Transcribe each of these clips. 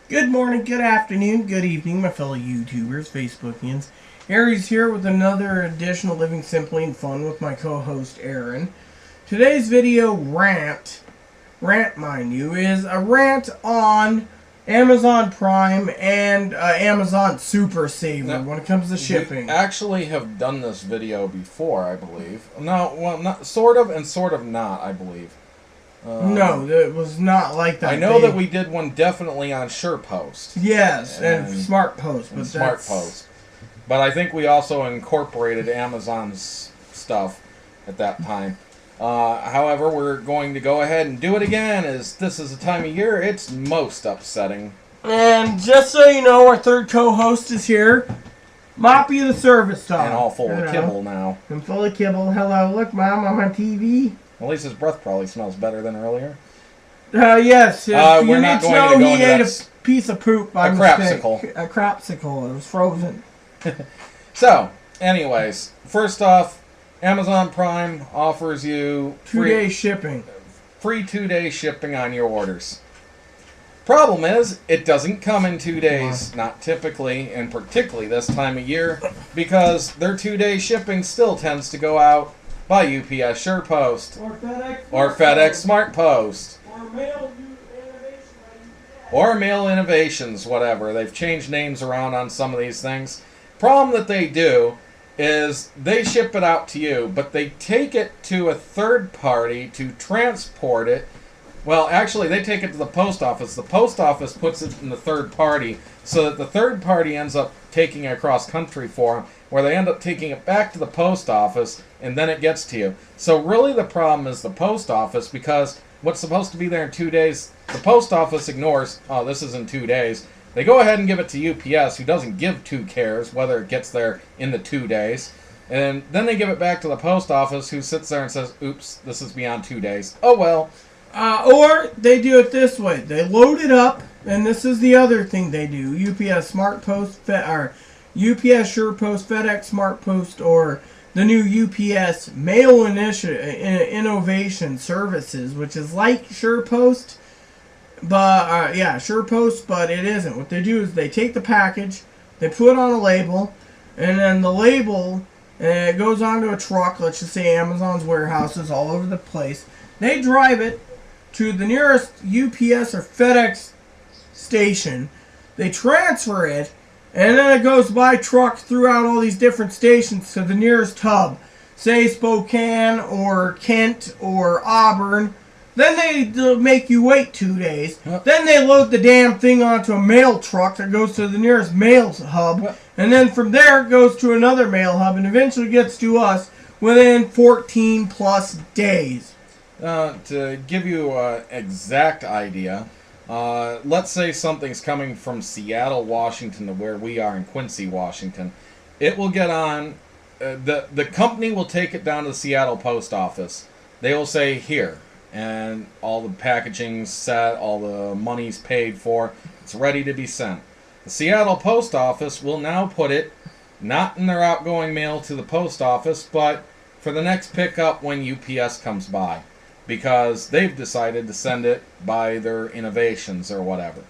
Good morning, good afternoon, good evening, my fellow YouTubers, Facebookians. Aries here with another edition of Living Simply and Fun with my co-host Aaron. Today's video rant, mind you, is a rant on Amazon Prime and Amazon Super Saver now, when it comes to shipping. We actually have done this video before, I believe. No, well, not sort of and sort of not, I believe. No, it was not like that. I know that we did one definitely on SurePost. Yes, and SmartPost. But SmartPost. But I think we also incorporated Amazon's stuff at that time. However, we're going to go ahead and do it again, as this is the time of year it's most upsetting. And just so you know, our third co-host is here. Moppy the service dog. And all full of kibble now. I'm full of kibble. Hello, look, Mom, I'm on TV. At least his breath probably smells better than earlier. Yes. We're not going to go he into ate that. A piece of poop by mistake. A crapsicle. It was frozen. So, anyways, first off, Amazon Prime offers you two-day shipping. Free 2-day shipping on your orders. Problem is, it doesn't come in 2 days, not typically, and particularly this time of year, because their 2-day shipping still tends to go out by UPS SurePost, or FedEx SmartPost, or Mail Innovations, whatever. They've changed names around on some of these things. Problem that they do is they ship it out to you, but they take it to a third party to transport it. Well, actually, they take it to the post office. The post office puts it in the third party, so that the third party ends up taking it across country for them, where they end up taking it back to the post office, and then it gets to you. So really the problem is the post office, because what's supposed to be there in 2 days, the post office ignores, oh, this is in 2 days. They go ahead and give it to UPS, who doesn't give two cares whether it gets there in the 2 days. And then they give it back to the post office, who sits there and says, oops, this is beyond 2 days. Oh, well. Or they do it this way. They load it up, and this is the other thing they do. UPS SmartPost, or UPS SurePost, FedEx SmartPost, or the new UPS Mail Innovation Services, which is like SurePost. But, SurePost, but it isn't. What they do is they take the package, they put on a label, and then the label goes onto a truck. Let's just say Amazon's warehouses all over the place. They drive it to the nearest UPS or FedEx station. They transfer it, and then it goes by truck throughout all these different stations to the nearest hub. Say Spokane or Kent or Auburn. Then they make you wait 2 days. Yep. Then they load the damn thing onto a mail truck that goes to the nearest mail hub. Yep. And then from there it goes to another mail hub and eventually gets to us within 14 plus days. To give you an exact idea, let's say something's coming from Seattle, Washington to where we are in Quincy, Washington. It will get on, the company will take it down to the Seattle post office. They will say, here, and all the packaging's set, all the money's paid for, it's ready to be sent. The Seattle post office will now put it, not in their outgoing mail to the post office, but for the next pickup when UPS comes by, because they've decided to send it by their innovations or whatever.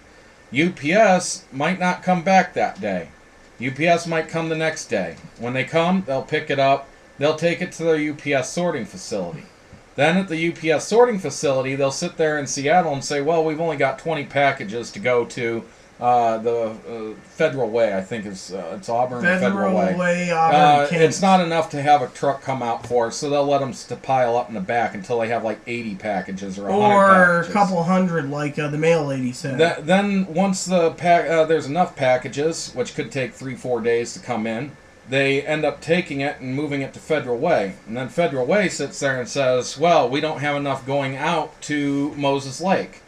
UPS might not come back that day. UPS might come the next day. When they come, they'll pick it up, they'll take it to their UPS sorting facility. Then at the UPS sorting facility, they'll sit there in Seattle and say, well, we've only got 20 packages to go to the Federal Way, I think it's Auburn. Federal Way, Auburn, it's not enough to have a truck come out for us, so they'll let them pile up in the back until they have like 80 packages or 100 packages. Or a couple hundred, like the mail lady said. Then once there's enough packages, which could take 3-4 days to come in, they end up taking it and moving it to Federal Way. And then Federal Way sits there and says, well, we don't have enough going out to Moses Lake.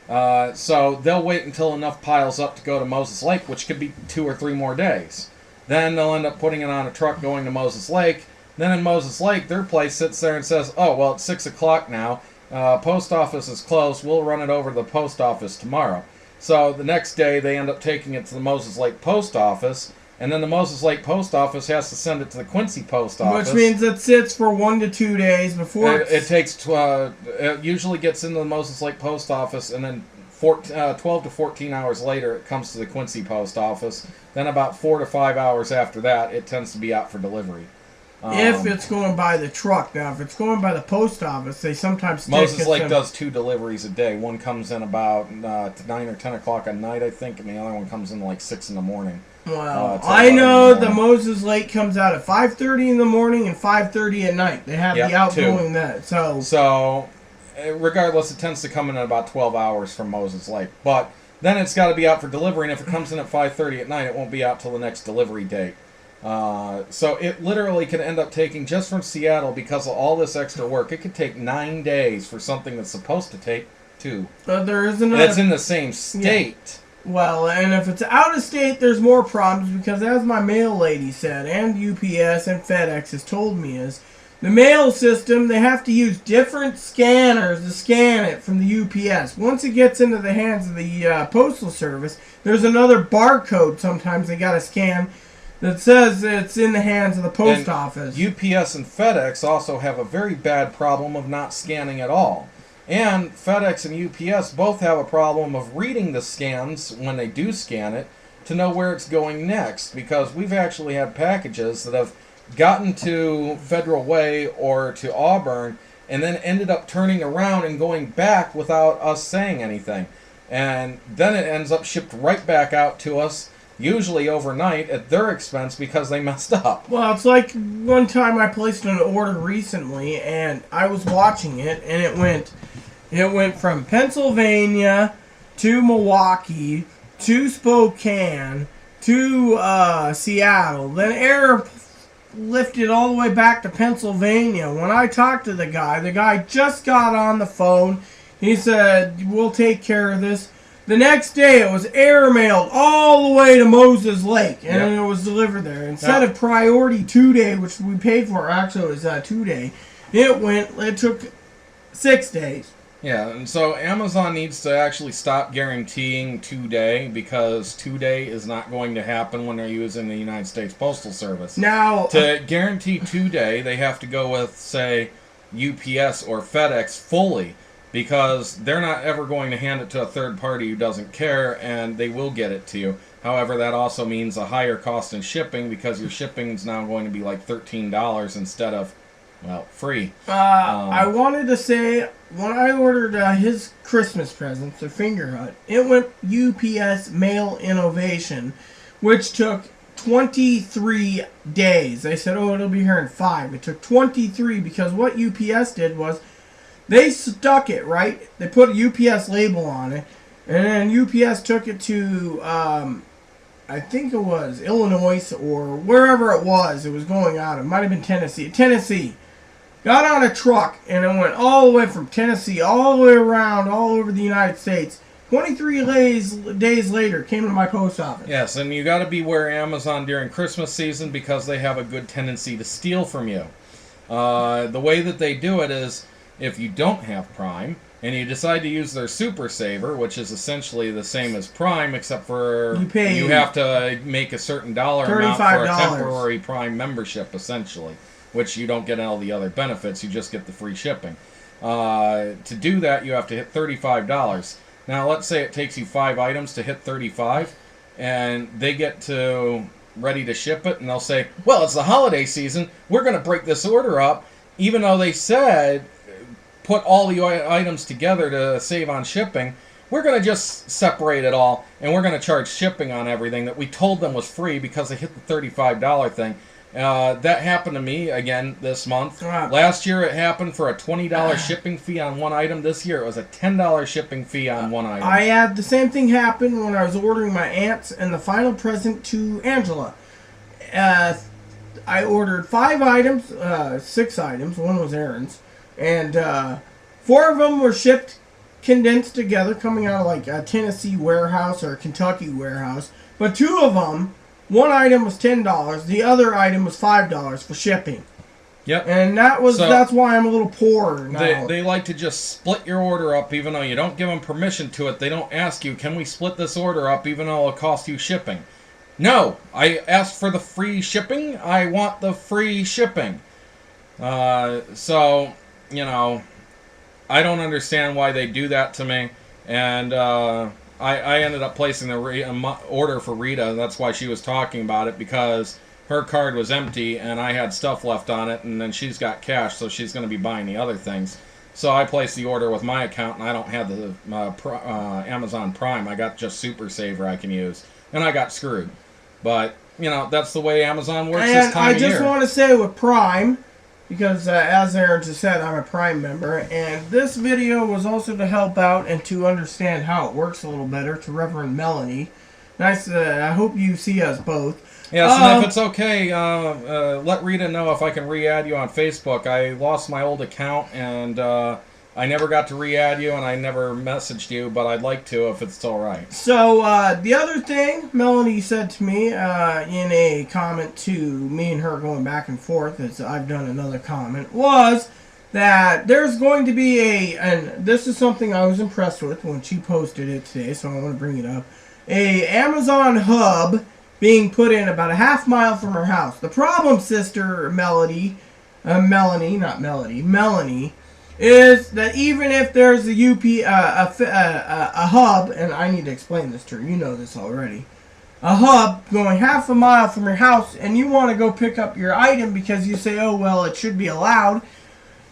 So they'll wait until enough piles up to go to Moses Lake, which could be 2 or 3 more days. Then they'll end up putting it on a truck going to Moses Lake. Then in Moses Lake, their place sits there and says, oh, well, it's 6 o'clock now. Post office is closed. We'll run it over to the post office tomorrow. So the next day, they end up taking it to the Moses Lake post office. And then the Moses Lake post office has to send it to the Quincy post office. Which means it sits for 1 to 2 days before it takes. It usually gets into the Moses Lake post office, and then 12 to 14 hours later, it comes to the Quincy post office. Then about 4 to 5 hours after that, it tends to be out for delivery. If it's going by the truck. Now, if it's going by the post office, they sometimes stick Moses Lake does 2 deliveries a day. One comes in about 9 or 10 o'clock at night, I think, and the other one comes in like 6 in the morning. Well, I know the Moses Lake comes out at 5:30 in the morning and 5:30 at night. They have the outgoing that. So, regardless, it tends to come in at about 12 hours from Moses Lake. But then it's got to be out for delivery, and if it comes in at 5:30 at night, it won't be out till the next delivery date. So it literally can end up taking, just from Seattle, because of all this extra work, it could take 9 days for something that's supposed to take 2. There is another. That's in the same state. Yeah. Well, and if it's out of state, there's more problems because, as my mail lady said, and UPS and FedEx has told me, is the mail system, they have to use different scanners to scan it from the UPS. Once it gets into the hands of the Postal Service, there's another barcode sometimes they got to scan that says it's in the hands of the post office. UPS and FedEx also have a very bad problem of not scanning at all. And FedEx and UPS both have a problem of reading the scans when they do scan it to know where it's going next, because we've actually had packages that have gotten to Federal Way or to Auburn and then ended up turning around and going back without us saying anything. And then it ends up shipped right back out to us, usually overnight at their expense because they messed up. Well, it's like one time I placed an order recently and I was watching it and it went from Pennsylvania to Milwaukee to Spokane to Seattle. Then lifted all the way back to Pennsylvania. When I talked to the guy just got on the phone. He said, "We'll take care of this." The next day, it was airmailed all the way to Moses Lake, and it was delivered there. Instead of priority 2-day, which we paid for, actually it was 2-day, it took 6 days. Yeah, and so Amazon needs to actually stop guaranteeing 2-day, because 2-day is not going to happen when they're using the United States Postal Service. Now, to guarantee 2-day, they have to go with, say, UPS or FedEx fully, because they're not ever going to hand it to a third party who doesn't care, and they will get it to you. However, that also means a higher cost in shipping, because your shipping is now going to be like $13 instead of, well, free. I wanted to say, when I ordered his Christmas presents, the Finger Hut, it went UPS Mail Innovation, which took 23 days. They said, oh, it'll be here in 5. It took 23 because what UPS did was they stuck it, right? They put a UPS label on it, and then UPS took it to, I think it was Illinois or wherever it was going out. It might have been Tennessee. Tennessee. Got on a truck, and it went all the way from Tennessee, all the way around, all over the United States. 23 days later, came to my post office. Yes, and you got to beware Amazon during Christmas season, because they have a good tendency to steal from you. The way that they do it is, if you don't have Prime, and you decide to use their Super Saver, which is essentially the same as Prime, except for you have to make a certain dollar amount for a temporary Prime membership, essentially, which you don't get all the other benefits, you just get the free shipping. To do that, you have to hit $35. Now, let's say it takes you 5 items to hit 35, and they get to ready to ship it, and they'll say, well, it's the holiday season, we're going to break this order up, even though they said put all the items together to save on shipping. We're going to just separate it all, and we're going to charge shipping on everything that we told them was free because they hit the $35 thing. That happened to me again this month. Last year it happened for a $20 shipping fee on one item. This year it was a $10 shipping fee on one item. I had the same thing happen when I was ordering my aunts and the final present to Angela. I ordered 5 items, 6 items. One was Aarons. And 4 of them were shipped condensed together, coming out of like a Tennessee warehouse or a Kentucky warehouse. But 2 of them, one item was $10, the other item was $5 for shipping. Yep. And that's why I'm a little poor now. They like to just split your order up, even though you don't give them permission to it. They don't ask you, can we split this order up, even though it'll cost you shipping? No, I asked for the free shipping. I want the free shipping. So, you know, I don't understand why they do that to me. And I ended up placing the order for Rita. That's why she was talking about it, because her card was empty and I had stuff left on it, and then she's got cash, so she's going to be buying the other things. So I placed the order with my account, and I don't have the Amazon Prime. I got just Super Saver I can use, and I got screwed. But, you know, that's the way Amazon works this time of year. I just want to say with Prime, because as Aaron just said, I'm a Prime member, and this video was also to help out and to understand how it works a little better to Reverend Melanie. Nice. I hope you see us both. Yes, and if it's okay, let Rita know if I can re-add you on Facebook. I lost my old account, and I never got to re-add you, and I never messaged you, but I'd like to if it's all right. So, the other thing Melanie said to me in a comment to me and her going back and forth, as I've done another comment, was that there's going to be and this is something I was impressed with when she posted it today, so I want to bring it up, a Amazon hub being put in about a half-mile from her house. The problem, sister Melanie, is that even if there's a hub, and I need to explain this to her, you know this already, a hub going half a mile from your house, and you want to go pick up your item because you say, oh, well, it should be allowed.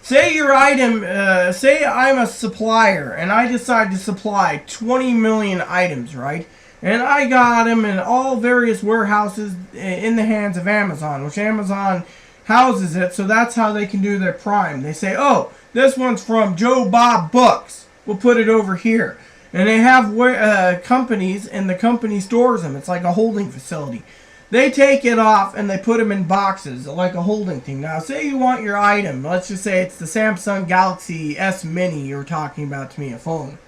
Say your item, say I'm a supplier, and I decide to supply 20 million items, right? And I got them in all various warehouses in the hands of Amazon, which Amazon houses it, so that's how they can do their Prime. They say, oh, this one's from Joe Bob Books. We'll put it over here. And they have companies, and the company stores them. It's like a holding facility. They take it off, and they put them in boxes, like a holding thing. Now, say you want your item. Let's just say it's the Samsung Galaxy S Mini you're talking about to me, a phone.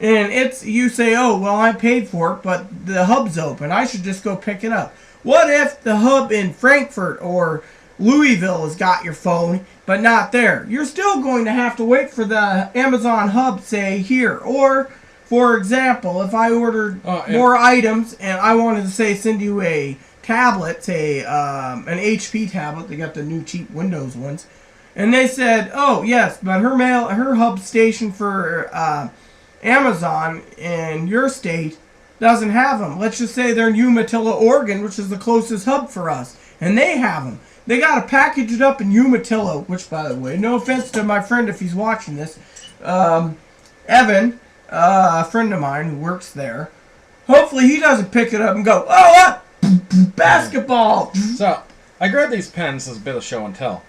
And you say, oh, well, I paid for it, but the hub's open. I should just go pick it up. What if the hub in Frankfurt or Louisville has got your phone, but not there? You're still going to have to wait for the Amazon hub, say, here. Or, for example, if I ordered more items and I wanted to, say, send you a tablet, say, an HP tablet. They got the new cheap Windows ones. And they said, oh, yes, but her hub station for Amazon in your state doesn't have them. Let's just say they're in Umatilla, Oregon, which is the closest hub for us, and they have them. They got to package it up in Umatilla, which, by the way, no offense to my friend if he's watching this, Evan, a friend of mine who works there. Hopefully he doesn't pick it up and go, oh, what? Basketball. So, I grabbed these pens as a bit of show and tell.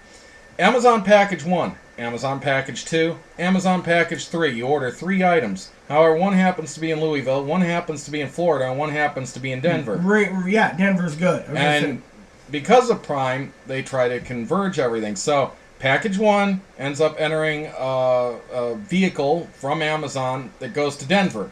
Amazon Package 1. Amazon Package 2, Amazon Package 3. You order 3 items. However, one happens to be in Louisville, one happens to be in Florida, and one happens to be in Denver. Yeah, Denver's good. And because of Prime, they try to converge everything. So, Package 1 ends up entering a vehicle from Amazon that goes to Denver.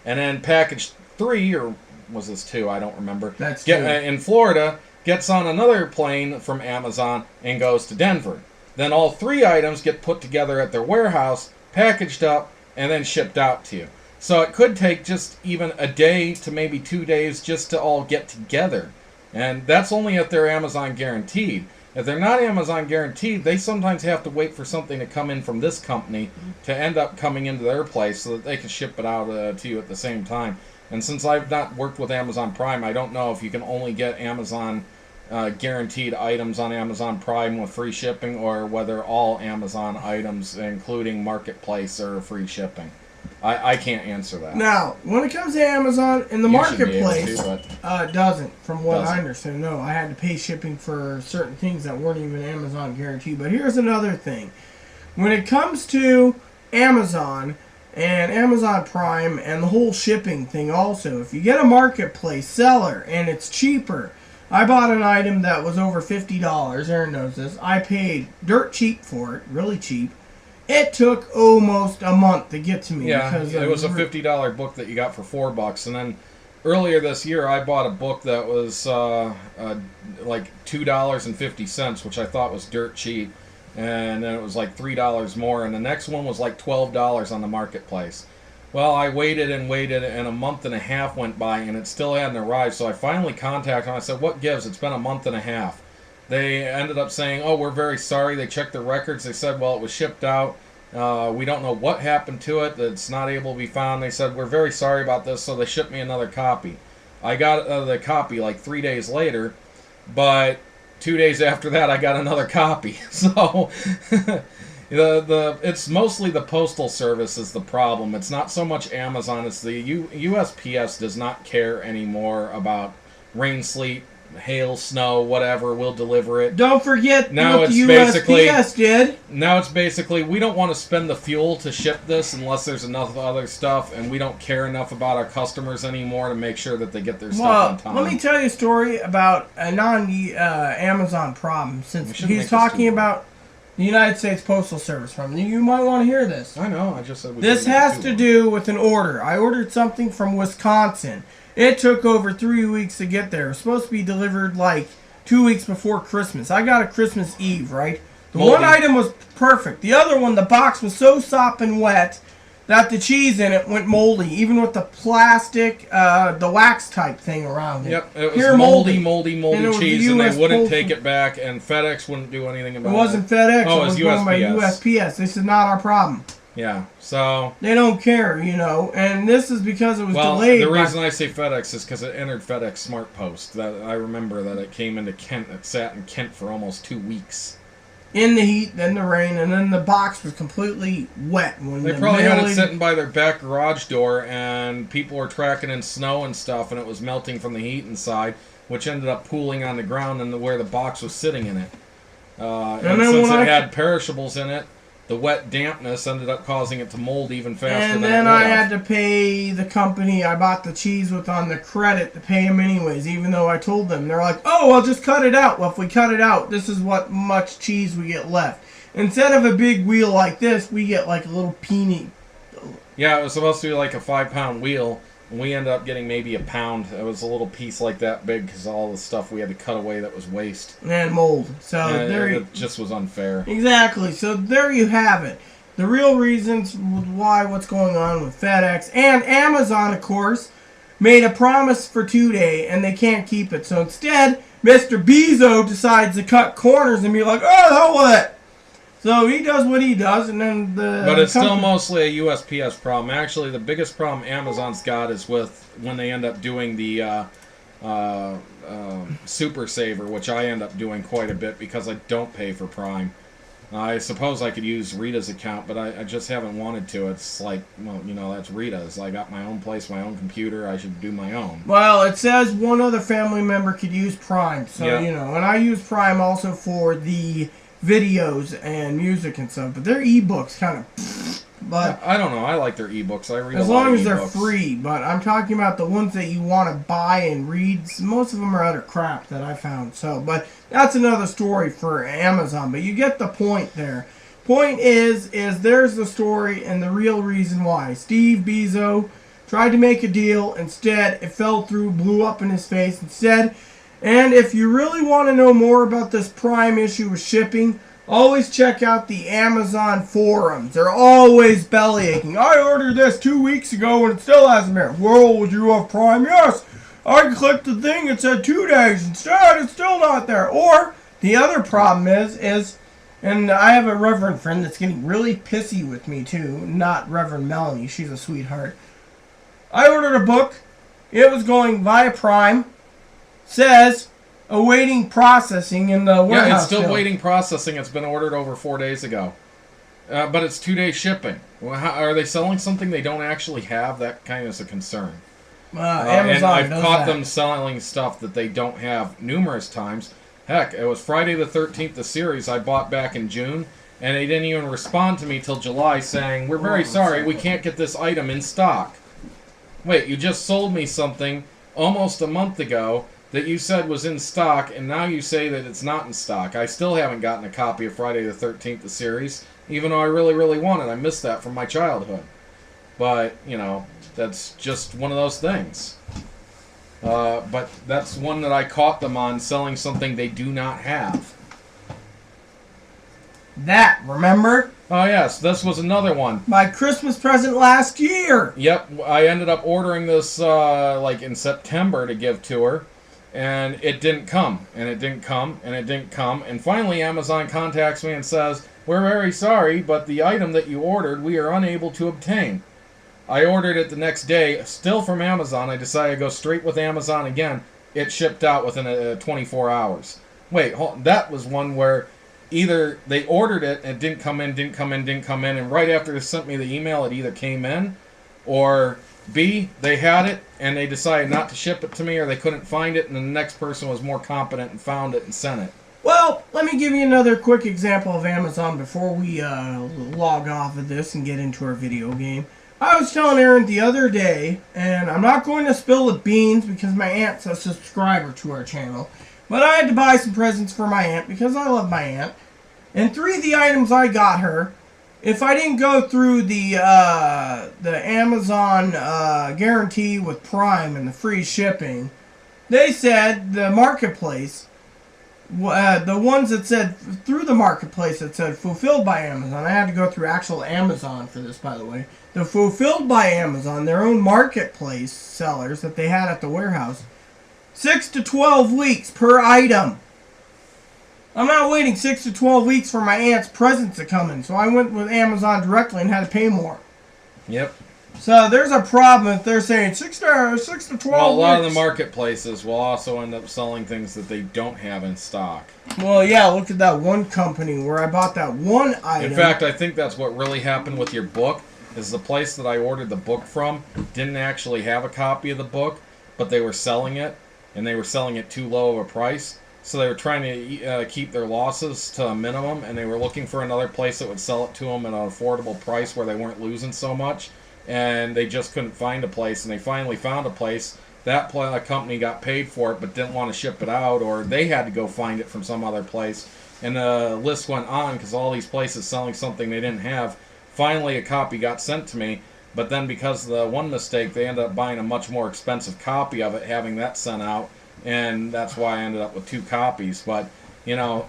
And then Package 3, or was this 2? I don't remember. That's 2. In Florida, gets on another plane from Amazon and goes to Denver. Then all 3 items get put together at their warehouse, packaged up, and then shipped out to you. So it could take just even a day to maybe 2 days just to all get together. And that's only if they're Amazon guaranteed. If they're not Amazon guaranteed, they sometimes have to wait for something to come in from this company to end up coming into their place so that they can ship it out to you at the same time. And since I've not worked with Amazon Prime, I don't know if you can only get Amazon guaranteed items on Amazon Prime with free shipping, or whether all Amazon items, including Marketplace, are free shipping. I can't answer that. Now, when it comes to Amazon in the Marketplace, it doesn't, from what I understand. No, I had to pay shipping for certain things that weren't even Amazon guaranteed. But here's another thing. When it comes to Amazon and Amazon Prime and the whole shipping thing also, if you get a Marketplace seller and it's cheaper, I bought an item that was over $50. Aaron knows this. I paid dirt cheap for it, really cheap. It took almost a month to get to me. Yeah, because it was a $50 book that you got for $4. And then earlier this year, I bought a book that was like $2.50, which I thought was dirt cheap. And then it was like $3 more. And the next one was like $12 on the Marketplace. Well, I waited and waited, and a month and a half went by, and it still hadn't arrived. So I finally contacted them. I said, what gives? It's been a month and a half. They ended up saying, oh, we're very sorry. They checked the records. They said, well, it was shipped out We don't know what happened to it. It's not able to be found. They said, we're very sorry about this, so they shipped me another copy. I got the copy like 3 days later, but 2 days after that, I got another copy. So it's mostly the postal service is the problem. It's not so much Amazon. It's the USPS does not care anymore about rain, sleet, hail, snow, whatever. We'll deliver it. Don't forget now what it's the USPS did. Now it's basically we don't want to spend the fuel to ship this unless there's enough other stuff, and we don't care enough about our customers anymore to make sure that they get their stuff on time. Let me tell you a story about a non-Amazon problem. Since he's talking about the United States Postal Service problem, you might want to hear this. I know. I just said this has to do with an order. I ordered something from Wisconsin. It took over 3 weeks to get there. It was supposed to be delivered like 2 weeks before Christmas. I got it Christmas Eve, right? The one item was perfect. The other one, the box was so sopping wet that the cheese in it went moldy, even with the plastic, the wax type thing around it. Yep, it was moldy cheese, and they wouldn't take it back, and FedEx wouldn't do anything about it. It wasn't FedEx. Oh, it was USPS. By USPS. This is not our problem. Yeah, so... They don't care, you know, and this is because it was delayed. The reason I say FedEx is because it entered FedEx SmartPost. That I remember that it came into Kent. It sat in Kent for almost 2 weeks. In the heat, then the rain, and then the box was completely wet. When they probably had it sitting by their back garage door, and people were tracking in snow and stuff, and it was melting from the heat inside, which ended up pooling on the ground and where the box was sitting in it. And since it had perishables in it, the wet dampness ended up causing it to mold even faster and than then it would I have. had to pay the company I bought the cheese with on the credit to pay them anyways, even though I told them. They're like, oh, well, just cut it out. Well, if we cut it out, this is what much cheese we get left. Instead of a big wheel like this, we get like a little peony. Yeah, it was supposed to be like a 5-pound wheel, and we ended up getting maybe a pound. It was a little piece like that big because all the stuff we had to cut away that was waste. And mold. So it just was unfair. Exactly. So there you have it. The real reasons why what's going on with FedEx and Amazon, of course, made a promise for 2 days and they can't keep it. So instead, Mr. Bezos decides to cut corners and be like, oh, the hell with it. So he does what he does, and then But it's still mostly a USPS problem. Actually, the biggest problem Amazon's got is with when they end up doing the Super Saver, which I end up doing quite a bit because I don't pay for Prime. I suppose I could use Rita's account, but I just haven't wanted to. It's like, well, you know, that's Rita's. I got my own place, my own computer. I should do my own. Well, it says one other family member could use Prime, so, you know. And I use Prime also for the videos and music and stuff, but their ebooks kind of but I don't know. I like their ebooks. I read as a lot long of as they're ebooks. free, but I'm talking about the ones that you want to buy and read. Most of them are utter crap that I found. So, but that's another story for Amazon, but you get the point there. Point is there's the story and the real reason why Steve Bezos tried to make a deal. Instead, it fell through, blew up in his face instead. And if you really want to know more about this Prime issue with shipping, always check out the Amazon forums. They're always bellyaching. I ordered this 2 weeks ago and it still hasn't been. Well, would you have Prime? Yes. I clicked the thing. It said 2 days. Instead, it's still not there. Or the other problem is, and I have a Reverend friend that's getting really pissy with me too. Not Reverend Melanie. She's a sweetheart. I ordered a book. It was going via Prime. Says awaiting processing in the warehouse. Yeah, it's still waiting processing. It's been ordered over 4 days ago. But it's 2 days shipping. Well, are they selling something they don't actually have? That kind of is a concern. Amazon and I've does caught that. them selling stuff that they don't have numerous times. Heck, it was Friday the 13th, the series I bought back in June, and they didn't even respond to me till July saying, we're very sorry, we can't get this item in stock. Wait, you just sold me something almost a month ago that you said was in stock, and now you say that it's not in stock. I still haven't gotten a copy of Friday the 13th, the series, even though I really, really want it. I missed that from my childhood. But, you know, that's just one of those things. But that's one that I caught them on, selling something they do not have. That, remember? Oh, yes, this was another one. My Christmas present last year. Yep, I ended up ordering this, like, in September to give to her. And it didn't come, and it didn't come, and it didn't come. And finally, Amazon contacts me and says, "We're very sorry, but the item that you ordered, we are unable to obtain." I ordered it the next day, still from Amazon. I decided to go straight with Amazon again. It shipped out within 24 hours. Wait, that was one where either they ordered it and it didn't come in, and right after they sent me the email, it either came in, or B, they had it and they decided not to ship it to me, or they couldn't find it, and the next person was more competent and found it and sent it. Well, let me give you another quick example of Amazon before we log off of this and get into our video game. I was telling Aaron the other day, and I'm not going to spill the beans because my aunt's a subscriber to our channel, but I had to buy some presents for my aunt because I love my aunt. And 3 of the items I got her, if I didn't go through the Amazon guarantee with Prime and the free shipping, they said the marketplace, the ones that said through the marketplace that said fulfilled by Amazon, I had to go through actual Amazon for this, by the way. The fulfilled by Amazon, their own marketplace sellers that they had at the warehouse, 6 to 12 weeks per item. I'm not waiting 6 to 12 weeks for my aunt's presents to come in, so I went with Amazon directly and had to pay more. Yep. So there's a problem if they're saying 6 to 12 weeks. Well, a lot of the marketplaces will also end up selling things that they don't have in stock. Well, yeah, look at that one company where I bought that one item. In fact, I think that's what really happened with your book, is the place that I ordered the book from didn't actually have a copy of the book, but they were selling it, and they were selling it too low of a price. So they were trying to keep their losses to a minimum, and they were looking for another place that would sell it to them at an affordable price where they weren't losing so much. And they just couldn't find a place, and they finally found a place. That company got paid for it but didn't want to ship it out, or they had to go find it from some other place. And the list went on because all these places selling something they didn't have. Finally, a copy got sent to me, but then because of the one mistake, they ended up buying a much more expensive copy of it, having that sent out. And that's why I ended up with 2 copies. But, you know,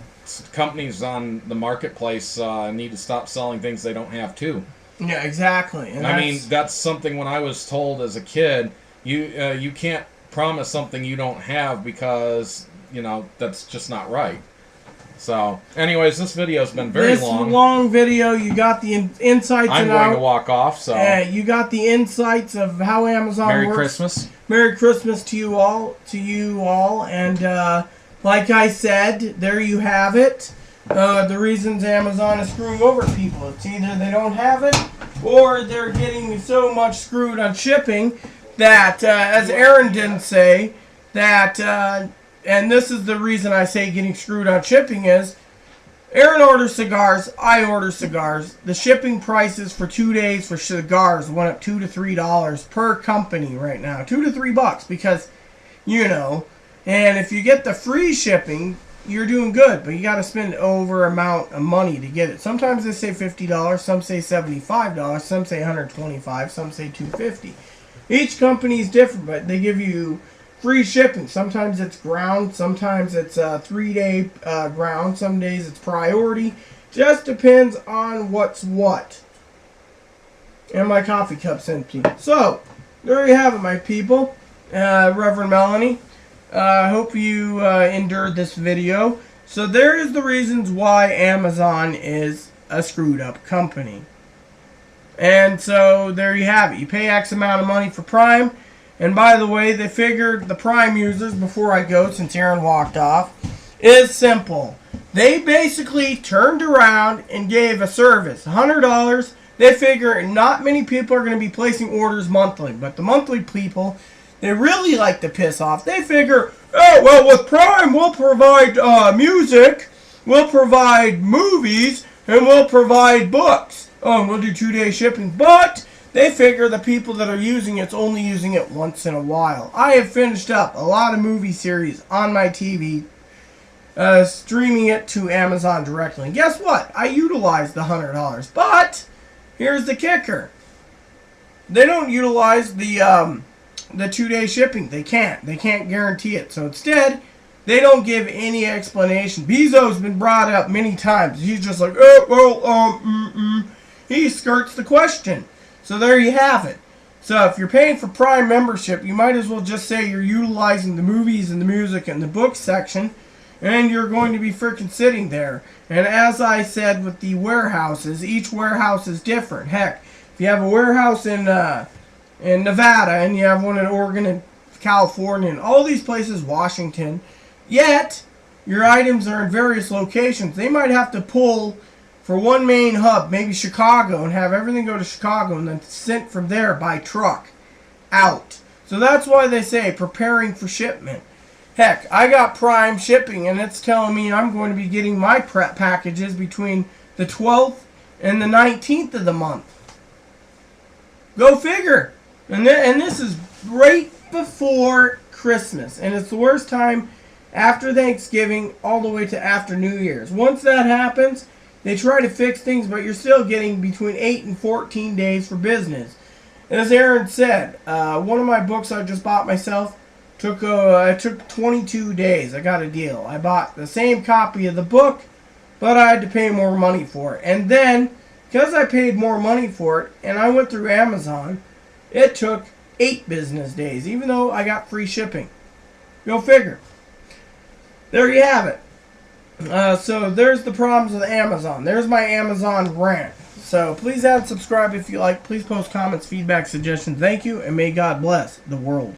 companies on the marketplace need to stop selling things they don't have too. Yeah, exactly. And I mean, that's something when I was told as a kid, you can't promise something you don't have because, you know, that's just not right. So, anyways, this video's been very long. This long video, you got the insights. I'm going to walk off, so. You got the insights of how Amazon works. Merry Christmas. Merry Christmas to you all. And like I said, there you have it. The reasons Amazon is screwing over people. It's either they don't have it, or they're getting so much screwed on shipping that, as Aaron didn't say, that, and this is the reason I say getting screwed on shipping is, Aaron orders cigars, I order cigars. The shipping prices for 2 days for cigars went up $2 to $3 per company right now. $2 to $3 because, you know, and if you get the free shipping, you're doing good, but you got to spend over amount of money to get it. Sometimes they say $50, some say $75, some say $125, some say $250. Each company is different, but they give you free shipping. Sometimes it's ground, sometimes it's 3-day ground, some days it's priority. Just depends on what's what. And my coffee cup's empty. So, there you have it, my people. Reverend Melanie. I hope you endured this video. So there is the reasons why Amazon is a screwed up company. And so there you have it. You pay X amount of money for Prime. And by the way, they figured the Prime users, before I go, since Aaron walked off, is simple. They basically turned around and gave a service, $100. They figure not many people are going to be placing orders monthly. But the monthly people, they really like to piss off. They figure, oh, well, with Prime, we'll provide music, we'll provide movies, and we'll provide books. Oh, and we'll do 2-day shipping. But they figure the people that are using it's only using it once in a while. I have finished up a lot of movie series on my TV, streaming it to Amazon directly. And guess what? I utilized the $100. But here's the kicker. They don't utilize the 2-day shipping. They can't. They can't guarantee it. So instead, they don't give any explanation. Bezos been brought up many times. He's just like, oh, well, he skirts the question. So there you have it. So if you're paying for Prime membership, you might as well just say you're utilizing the movies and the music and the books section, and you're going to be freaking sitting there. And as I said with the warehouses, each warehouse is different. Heck, if you have a warehouse in Nevada and you have one in Oregon and California and all these places, Washington, yet your items are in various locations, they might have to pull for one main hub, maybe Chicago, and have everything go to Chicago and then sent from there by truck out. So that's why they say preparing for shipment. Heck, I got Prime shipping and it's telling me I'm going to be getting my prep packages between the 12th and the 19th of the month. Go figure. And this is right before Christmas, and it's the worst time after Thanksgiving all the way to after New Year's. Once that happens, they try to fix things, but you're still getting between 8 and 14 days for business. As Aaron said, one of my books I just bought myself took 22 days. I got a deal. I bought the same copy of the book, but I had to pay more money for it. And then, because I paid more money for it, and I went through Amazon, it took 8 business days, even though I got free shipping. Go figure. There you have it. So there's the problems with Amazon. There's my Amazon rant. So please add and subscribe if you like. Please post comments, feedback, suggestions. Thank you, and may God bless the world.